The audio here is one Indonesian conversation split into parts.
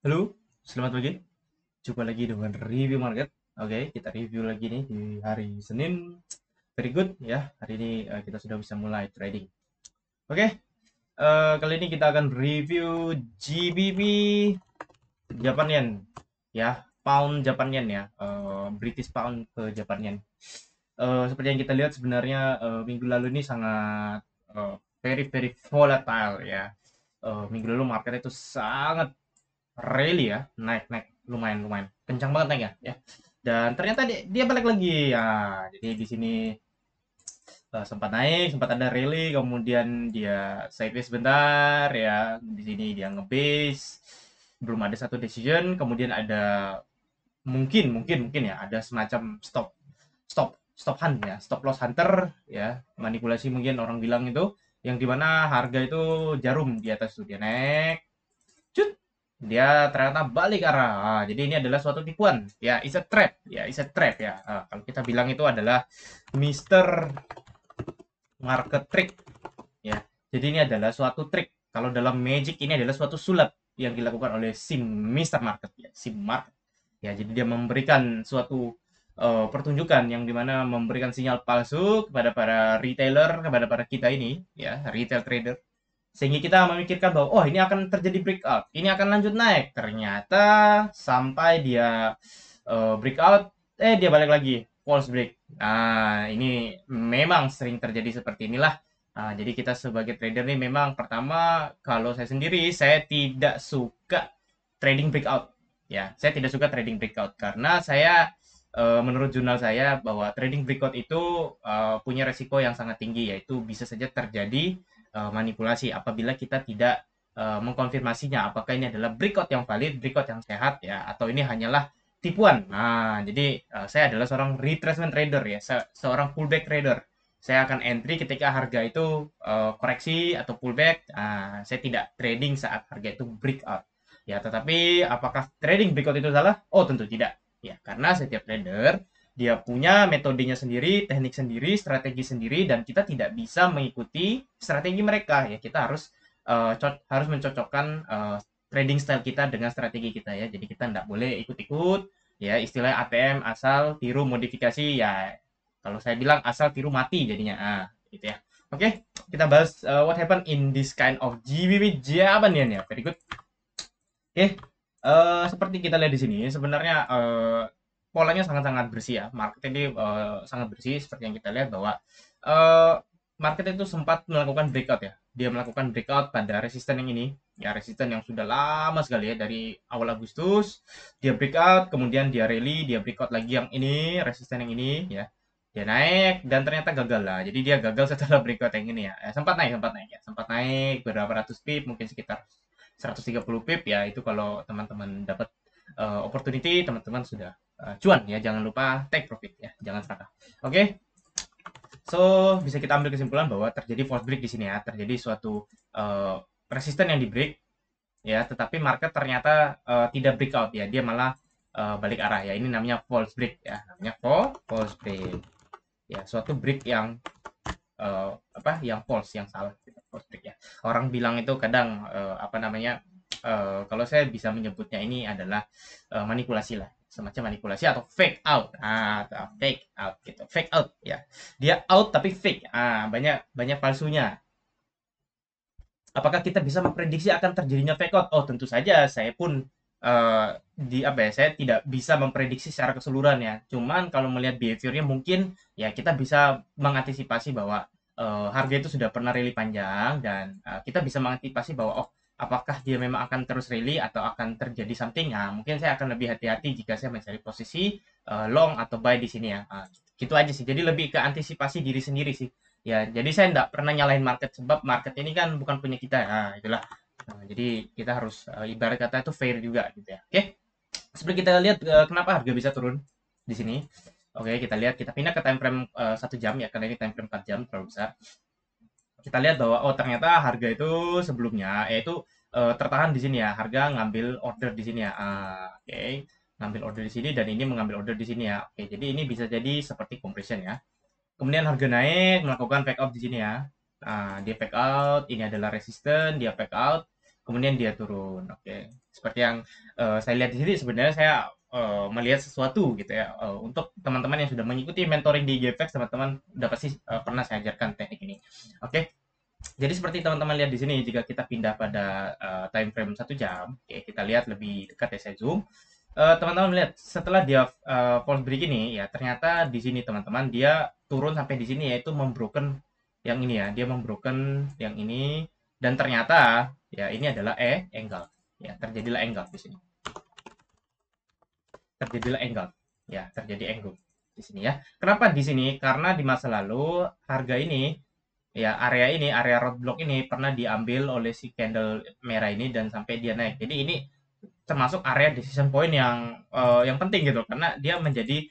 Halo, selamat pagi. Jumpa lagi dengan review market. Oke, kita review lagi nih di hari Senin. Very good ya. Hari ini kita sudah bisa mulai trading. Oke, kali ini kita akan review GBP Japan Yen ya, Pound Japan Yen ya, British Pound ke Japan Yen. Seperti yang kita lihat sebenarnya minggu lalu ini sangat very very volatile ya. Minggu lalu market itu sangat rally ya, naik-naik lumayan lumayan kencang banget naik ya. Dan ternyata dia balik lagi ya. Jadi di sini sempat naik, sempat ada rally, kemudian dia sideways sebentar ya. Di sini dia ngebase, belum ada satu decision, kemudian ada mungkin ya ada semacam stop hunt ya, stop loss hunter ya, manipulasi mungkin orang bilang itu, yang dimana harga itu jarum di atas tuh dia naik, cut, dia ternyata balik arah. Jadi ini adalah suatu tipuan ya, it's a trap ya, it's a trap ya. Kalau kita bilang itu adalah Mister Market Trick ya. Jadi ini adalah suatu trik. Kalau dalam Magic ini adalah suatu sulap yang dilakukan oleh si Mister Market ya, si Market. Ya, jadi dia memberikan suatu pertunjukan yang dimana memberikan sinyal palsu kepada para retailer, kepada para kita ini ya, retail trader, sehingga kita memikirkan bahwa oh ini akan terjadi breakout, ini akan lanjut naik. Ternyata sampai dia breakout, dia balik lagi false break. Nah, ini memang sering terjadi seperti inilah. Nah, jadi kita sebagai trader nih memang pertama, kalau saya sendiri saya tidak suka trading breakout. Ya, saya tidak suka trading breakout karena saya menurut jurnal saya bahwa trading breakout itu punya resiko yang sangat tinggi, yaitu bisa saja terjadi manipulasi apabila kita tidak mengkonfirmasinya apakah ini adalah breakout yang valid, breakout yang sehat ya, atau ini hanyalah tipuan. Nah, jadi saya adalah seorang retracement trader ya, seorang pullback trader. Saya akan entry ketika harga itu koreksi atau pullback. Saya tidak trading saat harga itu breakout. Ya, tetapi apakah trading breakout itu salah? Oh, tentu tidak. Ya, karena setiap trader dia punya metodenya sendiri, teknik sendiri, strategi sendiri, dan kita tidak bisa mengikuti strategi mereka. Ya, kita harus mencocokkan trading style kita dengan strategi kita ya. Jadi kita tidak boleh ikut-ikut ya, istilah ATM asal tiru modifikasi ya. Kalau saya bilang asal tiru mati jadinya. Gitu ya. Oke, kita bahas what happened in this kind of GBP Japan yen ya. Very good. Oke, seperti kita lihat di sini sebenarnya polanya sangat-sangat bersih ya. Market ini sangat bersih seperti yang kita lihat bahwa eh, market itu sempat melakukan breakout ya. Dia melakukan breakout pada resisten yang ini, ya resisten yang sudah lama sekali ya dari awal Agustus. Dia breakout, kemudian dia rally, dia breakout lagi yang ini, resisten yang ini ya. Dia naik dan ternyata gagal lah. Jadi dia gagal setelah breakout yang ini ya. Sempat naik ya. Sempat naik berapa ratus pip, mungkin sekitar 130 pip ya. Itu kalau teman-teman dapat opportunity, teman-teman sudah cuan ya. Jangan lupa take profit ya. Jangan serakah. Oke. Okay? So, bisa kita ambil kesimpulan bahwa terjadi false break di sini ya. Terjadi suatu resisten yang di break ya, tetapi market ternyata tidak breakout ya. Dia malah balik arah ya. Ini namanya false break ya. Namanya false break. Ya, suatu break yang yang false, yang salah gitu, false break ya. Orang bilang itu kadang kalau saya bisa menyebutnya ini adalah manipulasi lah, semacam manipulasi atau fake out. Atau fake out gitu, fake out ya, dia out tapi fake. Banyak banyak palsunya. Apakah kita bisa memprediksi akan terjadinya fake out? Oh, tentu saja. Saya pun saya tidak bisa memprediksi secara keseluruhan ya. Cuman kalau melihat behaviornya mungkin ya kita bisa mengantisipasi bahwa harga itu sudah pernah rally panjang, dan kita bisa mengantisipasi bahwa oh, apakah dia memang akan terus rally atau akan terjadi something. Mungkin saya akan lebih hati-hati jika saya mencari posisi long atau buy di sini ya. Gitu aja sih. Jadi lebih ke antisipasi diri sendiri sih. Ya, jadi saya nggak pernah nyalahin market sebab market ini kan bukan punya kita. Itulah. Jadi kita harus ibarat kata itu fair juga gitu ya. Oke. Seperti kita lihat kenapa harga bisa turun di sini. Oke, kita lihat, kita pindah ke time frame 1 jam ya, karena ini time frame 4 jam terlalu besar. Kita lihat bahwa oh ternyata harga itu sebelumnya yaitu tertahan di sini ya. Harga ngambil order di sini ya. Oke. Ngambil order di sini dan ini mengambil order di sini ya. Oke, jadi ini bisa jadi seperti compression ya. Kemudian harga naik, melakukan fake out di sini ya. Dia fake out, ini adalah resisten, dia fake out, kemudian dia turun. Oke. Seperti yang saya lihat di sini sebenarnya saya melihat sesuatu gitu ya. Untuk teman-teman yang sudah mengikuti mentoring di GFX, teman-teman udah pasti pernah saya ajarkan teknik ini. Oke. Jadi seperti teman-teman lihat di sini, jika kita pindah pada time frame 1 jam, oke, kita lihat lebih dekat ya, saya zoom. Teman-teman lihat setelah dia false break ini ya, ternyata di sini teman-teman dia turun sampai di sini, yaitu membroken yang ini ya, dia membroken yang ini, dan ternyata ya ini adalah angle ya, terjadilah angle di sini, terjadilah angle ya, terjadi angle di sini ya. Kenapa di sini? Karena di masa lalu harga ini ya, area roadblock ini pernah diambil oleh si candle merah ini dan sampai dia naik. Jadi ini termasuk area decision point yang penting gitu, karena dia menjadi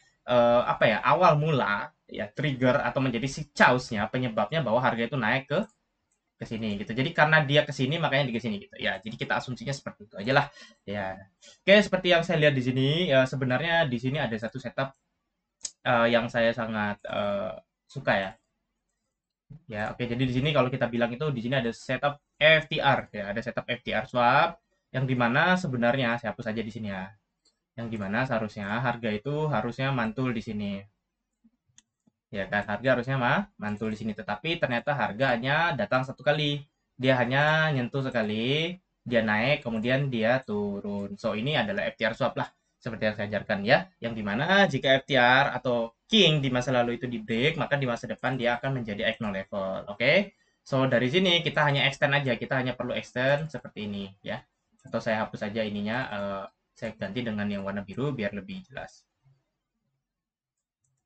apa ya, awal mula ya, trigger atau menjadi si chaosnya, penyebabnya bahwa harga itu naik ke sini gitu. Jadi karena dia ke sini makanya di ke sini gitu. Ya, jadi kita asumsinya seperti itu aja lah. Ya. Oke, seperti yang saya lihat di sini ya, sebenarnya di sini ada satu setup yang saya sangat suka ya. Ya, oke. Jadi di sini kalau kita bilang itu di sini ada setup FTR ya, ada setup FTR swap yang dimana sebenarnya saya hapus aja di sini ya. Yang dimana seharusnya harga itu harusnya mantul di sini. Ya kan, harga harusnya mantul di sini, tetapi ternyata harga hanya datang satu kali. Dia hanya nyentuh sekali, dia naik, kemudian dia turun. So, ini adalah FTR swap lah, seperti yang saya ajarkan ya. Yang dimana jika FTR atau King di masa lalu itu di break, maka di masa depan dia akan menjadi acknowledge level. Oke? So, dari sini kita hanya extend aja, kita hanya perlu extend seperti ini ya. Atau saya hapus aja ininya, saya ganti dengan yang warna biru biar lebih jelas.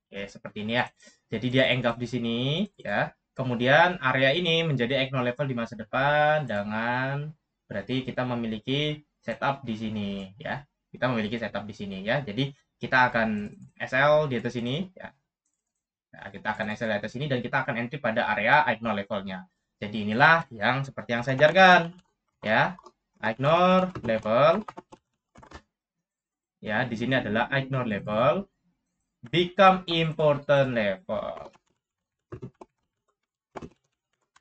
Oke, seperti ini ya. Jadi dia engulf di sini ya. Kemudian area ini menjadi acknowledge level di masa depan dengan berarti kita memiliki setup di sini ya. Kita memiliki setup di sini ya. Jadi kita akan SL di atas sini ya. Nah, kita akan SL di atas sini dan kita akan entry pada area acknowledge levelnya. Jadi inilah yang seperti yang saya ajarkan ya. Ignore level ya, di sini adalah ignore level, become important level.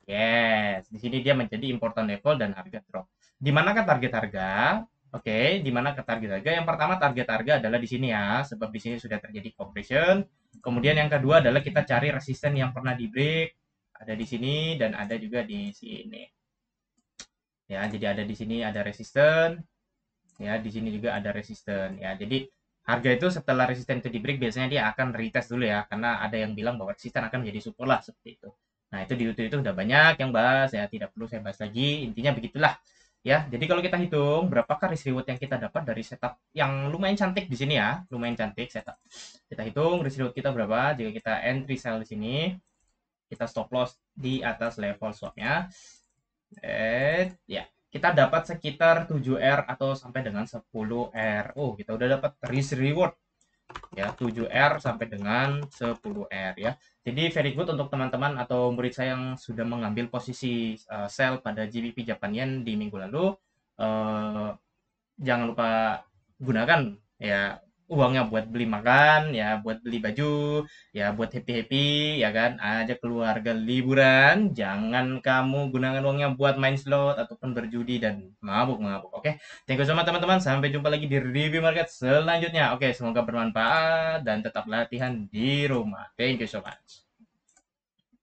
Yes, di sini dia menjadi important level dan harga drop. Di manakah target harga? Oke, di mana ke target harga? Yang pertama target harga adalah di sini ya, sebab di sini sudah terjadi compression. Kemudian yang kedua adalah kita cari resisten yang pernah di break, ada di sini dan ada juga di sini. Ya, jadi ada di sini ada resisten, ya di sini juga ada resisten. Ya, jadi harga itu setelah resisten itu di break biasanya dia akan retest dulu ya, karena ada yang bilang bahwa resisten akan menjadi support lah seperti itu. Nah, itu di YouTube itu udah banyak yang bahas ya, tidak perlu saya bahas lagi. Intinya begitulah. Ya, jadi kalau kita hitung berapakah risk reward yang kita dapat dari setup yang lumayan cantik di sini ya, lumayan cantik setup. Kita hitung risk reward kita berapa jika kita entry sell di sini, kita stop loss di atas level swapnya. Ya, kita dapat sekitar 7R atau sampai dengan 10R. Oh, kita udah dapat risk reward ya, 7R sampai dengan 10R ya. Jadi very good untuk teman-teman atau murid saya yang sudah mengambil posisi sell pada GBP Japan Yen di minggu lalu. Jangan lupa gunakan ya uangnya buat beli makan ya, buat beli baju ya, buat happy-happy ya kan, ajak keluarga liburan. Jangan kamu gunakan uangnya buat main slot ataupun berjudi dan mabuk-mabuk. Oke, thank you so much teman-teman, sampai jumpa lagi di review market selanjutnya. Oke, semoga bermanfaat dan tetap latihan di rumah. Thank you so much.